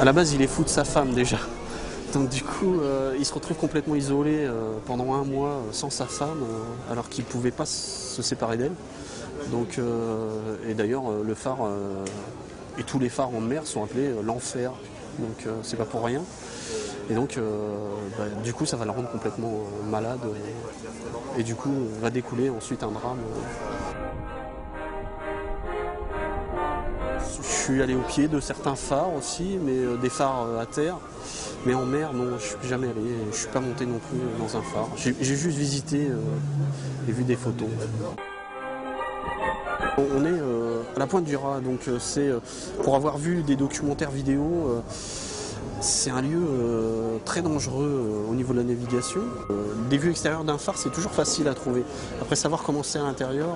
À la base, il est fou de sa femme déjà. Donc du coup, il se retrouve complètement isolé pendant un mois sans sa femme, alors qu'il ne pouvait pas se séparer d'elle. Donc, et d'ailleurs, le phare et tous les phares en mer sont appelés l'enfer. Donc c'est pas pour rien. Et donc, du coup, ça va le rendre complètement malade. Et du coup, va découler ensuite un drame. Je suis allé au pied de certains phares aussi, mais des phares à terre. Mais en mer, non, je suis jamais allé. Je suis pas monté non plus dans un phare. J'ai juste visité et vu des photos. On est à la Pointe du Raz, donc c'est pour avoir vu des documentaires vidéo. C'est un lieu très dangereux au niveau de la navigation. Des vues extérieures d'un phare, c'est toujours facile à trouver. Après, savoir comment c'est à l'intérieur,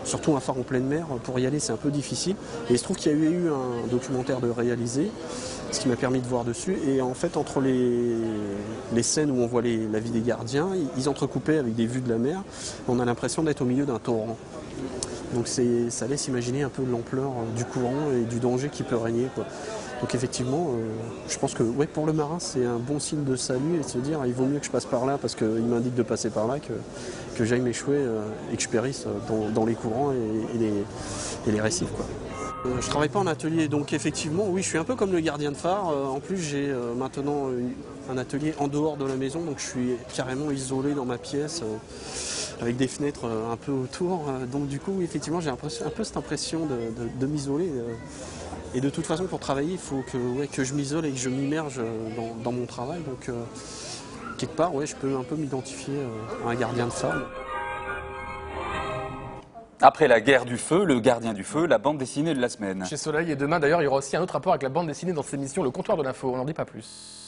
surtout un phare en pleine mer, pour y aller, c'est un peu difficile. Et il se trouve qu'il y a eu un documentaire de réaliser, ce qui m'a permis de voir dessus. Et en fait, entre les scènes où on voit la vie des gardiens, ils entrecoupaient avec des vues de la mer. On a l'impression d'être au milieu d'un torrent. Donc ça laisse imaginer un peu l'ampleur du courant et du danger qui peut régner, quoi. Donc effectivement, je pense que ouais, pour le marin, c'est un bon signe de salut et de se dire il vaut mieux que je passe par là parce qu'il m'indique de passer par là que j'aille m'échouer et que je périsse dans les courants et les récifs, quoi. Je travaille pas en atelier, donc effectivement, oui, je suis un peu comme le gardien de phare. En plus, j'ai maintenant un atelier en dehors de la maison, donc je suis carrément isolé dans ma pièce avec des fenêtres un peu autour. Donc du coup, effectivement, j'ai un peu cette impression de m'isoler. Et de toute façon, pour travailler, il faut que je m'isole et que je m'immerge dans mon travail. Donc, quelque part, ouais, je peux un peu m'identifier à un gardien de phare. Après la guerre du feu, le gardien du feu, la bande dessinée de la semaine. Chez Soleil, et demain d'ailleurs, il y aura aussi un autre rapport avec la bande dessinée dans cette émission Le Comptoir de l'Info. On n'en dit pas plus.